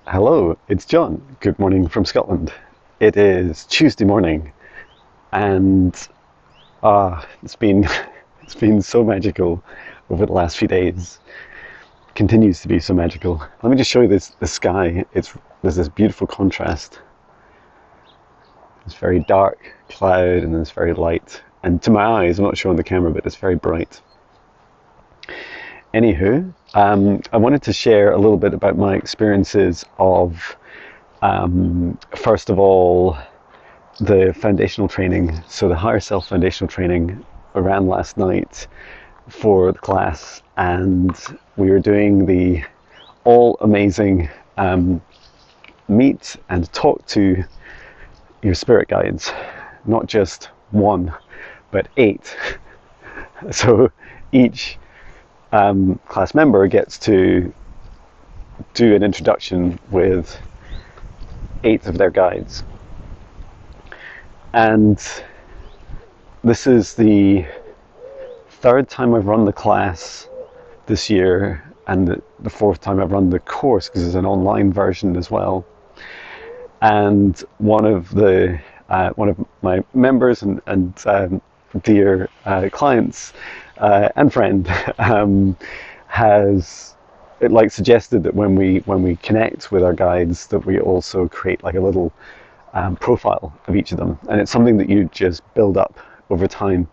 Hello, it's John. Good morning from Scotland. It is Tuesday morning, and it's been it's been so magical over the last few days. Continues to be so magical. Let me just show you the sky. There's this beautiful contrast. It's very dark cloud and it's very light. And to my eyes, I'm not showing the camera, but it's very bright. Anywho, I wanted to share a little bit about my experiences of, first of all, the foundational training. So the Higher Self foundational training I ran last night for the class, and we were doing the all amazing meet and talk to your spirit guides, not just one, but 8. So each class member gets to do an introduction with 8 of their guides. And this is the 3rd time I've run the class this year, and the 4th time I've run the course, because it's an online version as well. And one of my members and dear clients and friend has suggested that when we connect with our guides, that we also create like a little profile of each of them, and it's something that you just build up over time.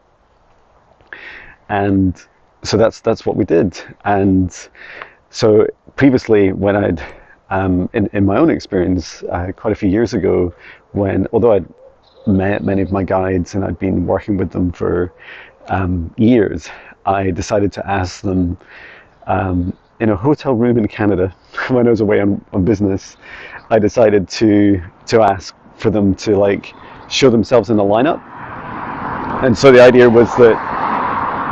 And so that's what we did. And so previously, when I'd in my own experience, quite a few years ago, although I'd met many of my guides and I'd been working with them for years, I decided to ask them in a hotel room in Canada when I was away on business. I decided to ask for them to show themselves in a lineup, and so the idea was that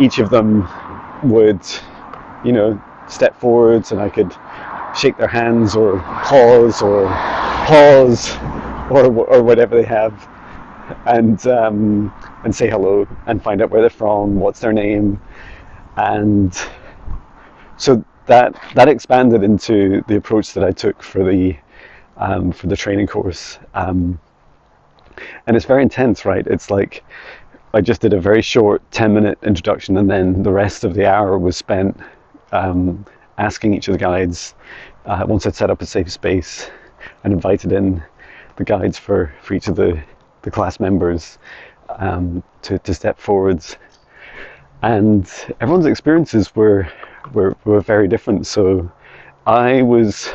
each of them would, step forwards, and I could shake their hands or paws or whatever they have, and say hello and find out where they're from, what's their name. And so that expanded into the approach that I took for the training course, and it's very intense, right? It's like I just did a very short 10-minute introduction, and then the rest of the hour was spent asking each of the guides, once I'd set up a safe space and invited in the guides for each of the class members to step forwards. And everyone's experiences were very different. So I was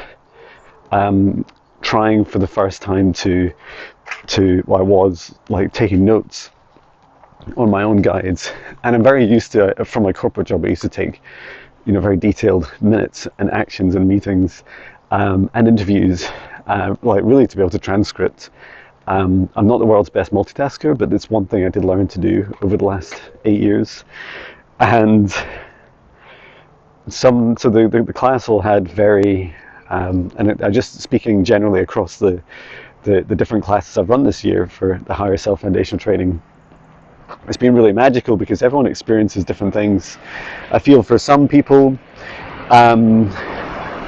trying for the first time I was taking notes on my own guides, and I'm very used to it. From my corporate job, I used to take very detailed minutes and actions and meetings and interviews, really to be able to transcript. I'm not the world's best multitasker, but it's one thing I did learn to do over the last 8 years. And so the class all had very, and I just speaking generally across the different classes I've run this year for the Higher Self Foundation training, it's been really magical because everyone experiences different things. I feel for some people,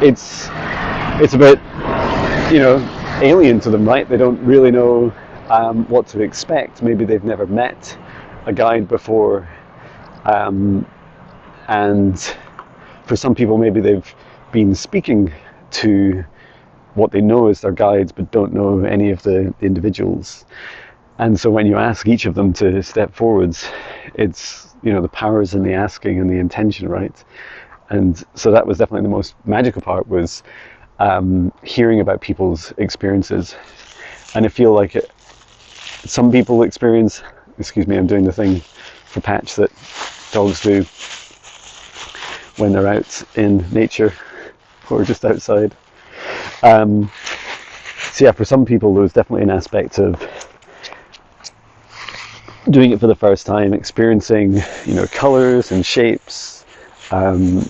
it's a bit, alien to them, right? They don't really know what to expect. Maybe they've never met a guide before, and for some people, maybe they've been speaking to what they know as their guides, but don't know any of the individuals. And so when you ask each of them to step forwards, it's, the power is in the asking and the intention, right? And so that was definitely the most magical part, was hearing about people's experiences. And I feel like some people experience, excuse me, I'm doing the thing for Patch that dogs do when they're out in nature or just outside. So yeah, for some people there was definitely an aspect of doing it for the first time, experiencing, colors and shapes, and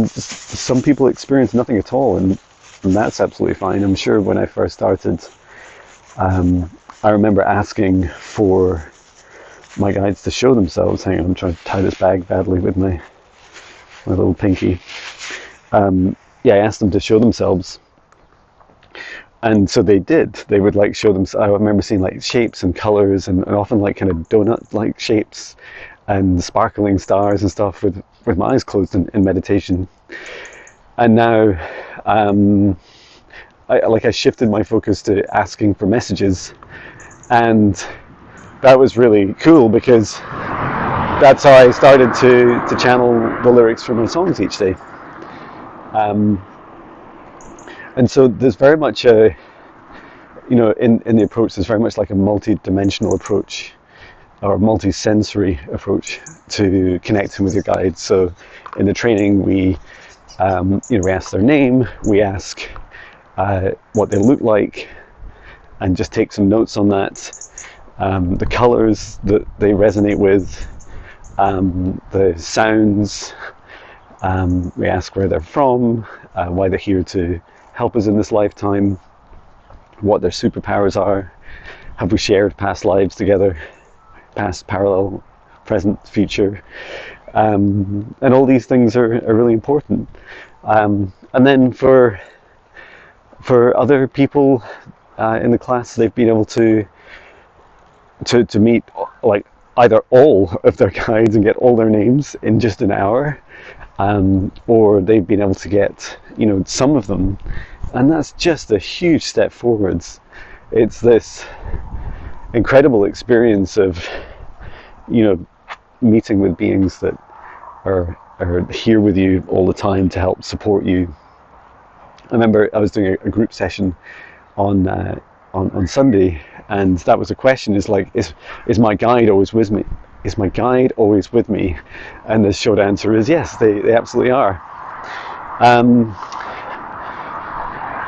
some people experience nothing at all, and that's absolutely fine. I'm sure when I first started, I remember asking for my guides to show themselves. Hang on, I'm trying to tie this bag badly with my little pinky. I asked them to show themselves And so they did. They would like show them. I remember seeing like shapes and colors, and often like kind of donut-like shapes, and sparkling stars and stuff with my eyes closed in meditation. And now, I shifted my focus to asking for messages, and that was really cool because that's how I started to channel the lyrics for my songs each day. And so there's very much a, in the approach, there's very much like a multi-dimensional approach or multi-sensory approach to connecting with your guides. So in the training, we ask their name, we ask what they look like, and just take some notes on that. The colors that they resonate with, the sounds. We ask where they're from, why they're here to help us in this lifetime, what their superpowers are, have we shared past lives together, past, parallel, present, future, and all these things are really important. And then for other people in the class, they've been able to meet like either all of their guides and get all their names in just an hour, or they've been able to get some of them, and that's just a huge step forwards. It's this incredible experience of meeting with beings that are here with you all the time to help support you. I remember I was doing a group session on Sunday, and that was a question: is my guide always with me? Is my guide always with me? And the short answer is yes, they absolutely are.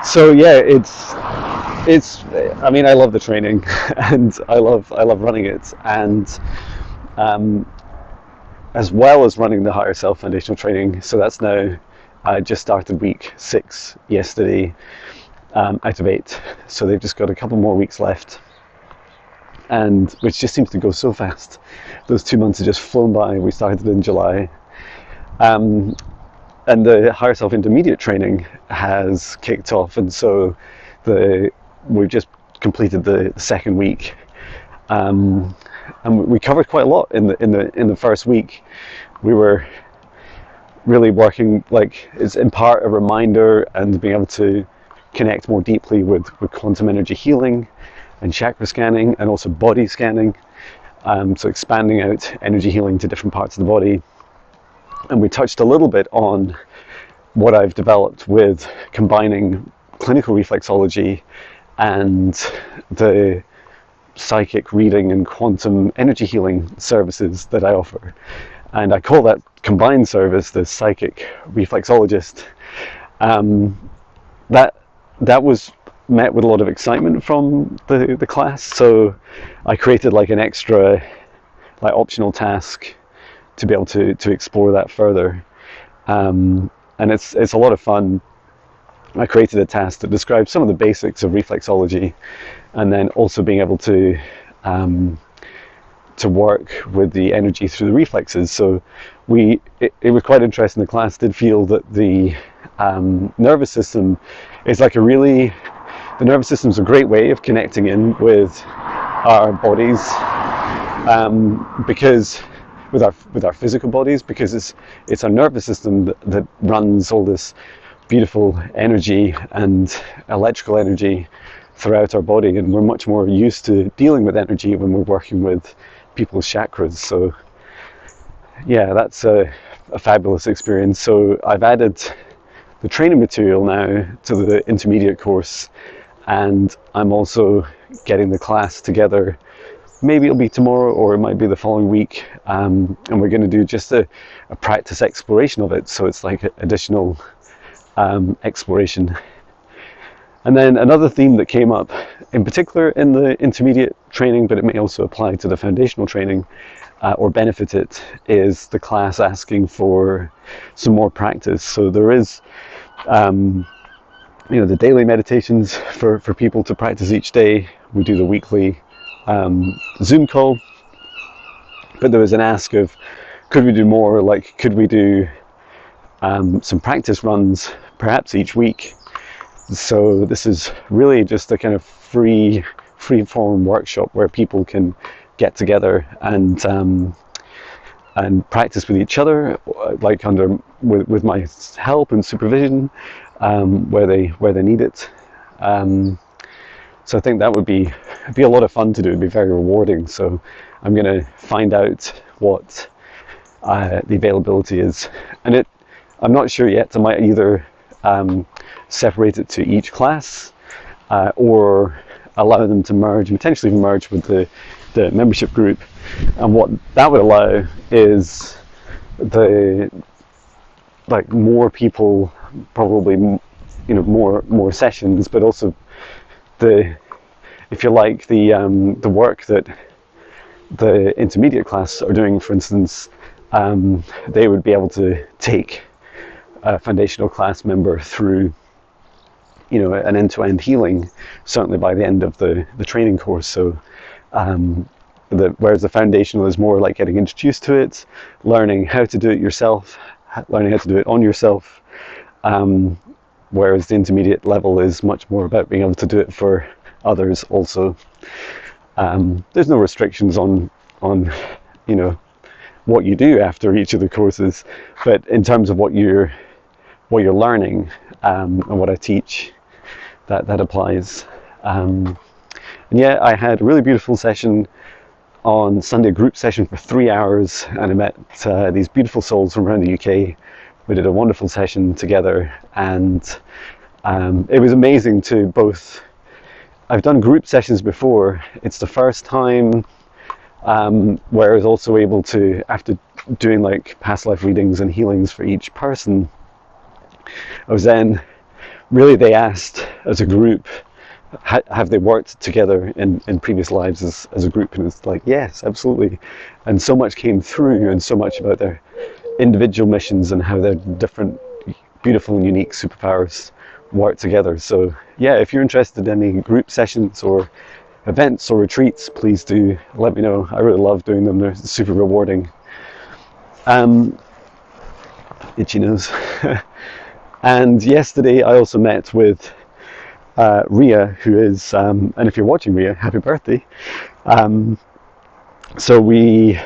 So yeah, it's. I mean, I love the training, and I love running it, and as well as running the Higher Self Foundational Training. So that's now. I just started week 6 yesterday, out of 8. So they've just got a couple more weeks left, and which just seems to go so fast. Those 2 months have just flown by. We started in July. And the Higher Self Intermediate Training has kicked off, and so we've just completed the second week, and we covered quite a lot in the first week. We were really working, like, it's in part a reminder and being able to connect more deeply with quantum energy healing and chakra scanning, and also body scanning, so expanding out energy healing to different parts of the body. And we touched a little bit on what I've developed with combining clinical reflexology and the psychic reading and quantum energy healing services that I offer. And I call that combined service the psychic reflexologist. That was met with a lot of excitement from the class, so I created like an extra optional task to be able to explore that further, and it's a lot of fun. I created a task that describes some of the basics of reflexology, and then also being able to work with the energy through the reflexes. So it was quite interesting. The class did feel that the nervous system is like the nervous system is a great way of connecting in with our bodies, because with our physical bodies, because it's our nervous system that runs all this beautiful energy and electrical energy throughout our body, and we're much more used to dealing with energy when we're working with people's chakras. So yeah, that's a fabulous experience. So I've added the training material now to the intermediate course, and I'm also getting the class together. Maybe it'll be tomorrow, or it might be the following week, and we're going to do just a practice exploration of it, so it's like additional exploration. And then another theme that came up, in particular in the intermediate training, but it may also apply to the foundational training, or benefit it, is the class asking for some more practice. So there is the daily meditations for people to practice each day. We do the weekly Zoom call, but there was an ask of, could we do more? Like, could we do some practice runs perhaps each week, So this is really just a kind of free-form workshop where people can get together and practice with each other, like with my help and supervision, where they need it. So I think that would be a lot of fun to do. It'd be very rewarding. So I'm going to find out what the availability is, and I'm not sure yet. I might either separate it to each class, or allow them to potentially merge with the membership group. And what that would allow is more people, probably, more sessions, but also if you like, the work that the intermediate class are doing, for instance, they would be able to take a foundational class member through, an end-to-end healing, certainly by the end of the training course. So whereas the foundational is more like getting introduced to it, learning how to do it yourself, learning how to do it on yourself, whereas the intermediate level is much more about being able to do it for others also. There's no restrictions on what you do after each of the courses, but in terms of what you're learning, and what I teach, that applies. And yeah, I had a really beautiful session on Sunday, a group session for 3 hours, and I met these beautiful souls from around the UK. We did a wonderful session together, and it was amazing to both. I've done group sessions before. It's the first time where I was also able to, after doing like past life readings and healings for each person, I was then, really they asked as a group, have they worked together in previous lives as a group? And it's like, yes, absolutely. And so much came through, and so much about their individual missions and how their different beautiful and unique superpowers work together. So yeah, if you're interested in any group sessions or events or retreats, please do let me know. I really love doing them. They're super rewarding. Itchy nose. And yesterday I also met with Ria, who is, and if you're watching, Ria, happy birthday. So we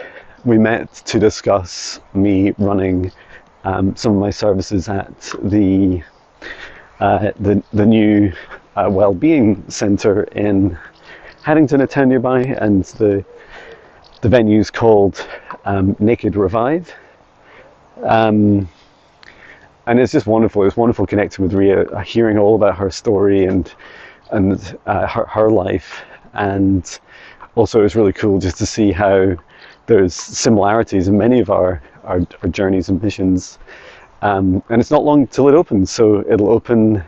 met to discuss me running some of my services at the new Wellbeing Centre in Haddington, a town nearby, and the venue's called Naked Revive. And it's just wonderful. It was wonderful connecting with Ria, hearing all about her story and her life, and also it was really cool just to see how there's similarities in many of our journeys and missions. And it's not long till it opens, so it'll open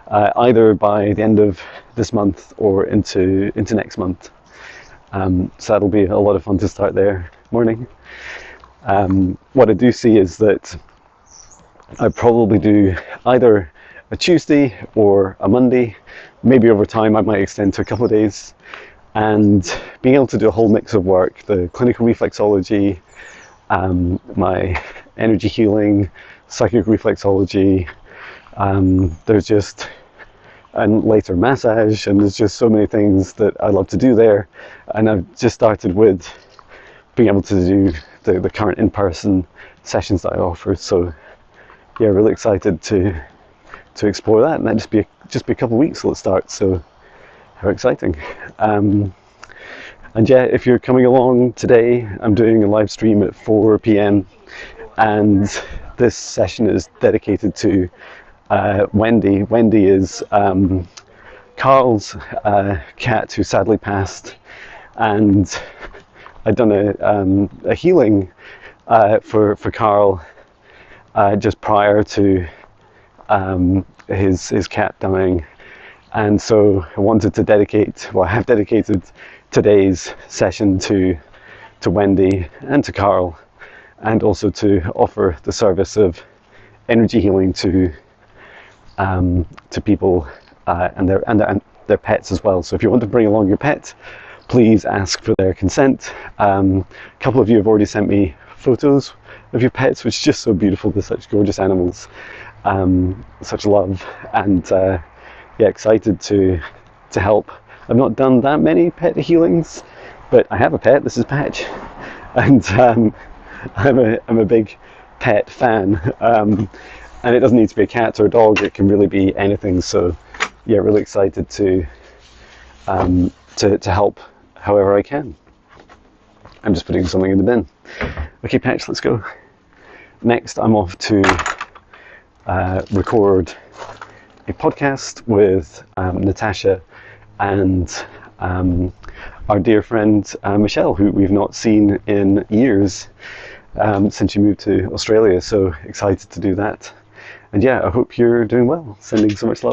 either by the end of this month or into next month. So that'll be a lot of fun to start there morning. What I do see is that I probably do either a Tuesday or a Monday. Maybe over time I might extend to a couple of days. And being able to do a whole mix of work, the clinical reflexology, my energy healing, psychic reflexology, there's just, and later massage, and there's just so many things that I love to do there. And I've just started with being able to do the current in-person sessions that I offer. So yeah, really excited to explore that, and that just be a couple of weeks till it starts. So how exciting. And yeah, if you're coming along today, I'm doing a live stream at 4 p.m. and this session is dedicated to Wendy. Wendy is Carl's cat who sadly passed, and I'd done a healing for Carl just prior to his cat dying, and so I wanted to I have dedicated today's session to Wendy and to Carl, and also to offer the service of energy healing to people and their pets as well. So if you want to bring along your pet, please ask for their consent. A couple of you have already sent me photos of your pets, which is just so beautiful. They're such gorgeous animals. such love, and yeah, excited to help. I've not done that many pet healings, but I have a pet. This is Patch, and I'm a big pet fan. And it doesn't need to be a cat or a dog. It can really be anything. So yeah, really excited to help however I can. I'm just putting something in the bin. Okay, Patch, let's go. Next, I'm off to record a podcast with Natasha and our dear friend Michelle, who we've not seen in years since she moved to Australia. So excited to do that. And yeah, I hope you're doing well. Sending so much love.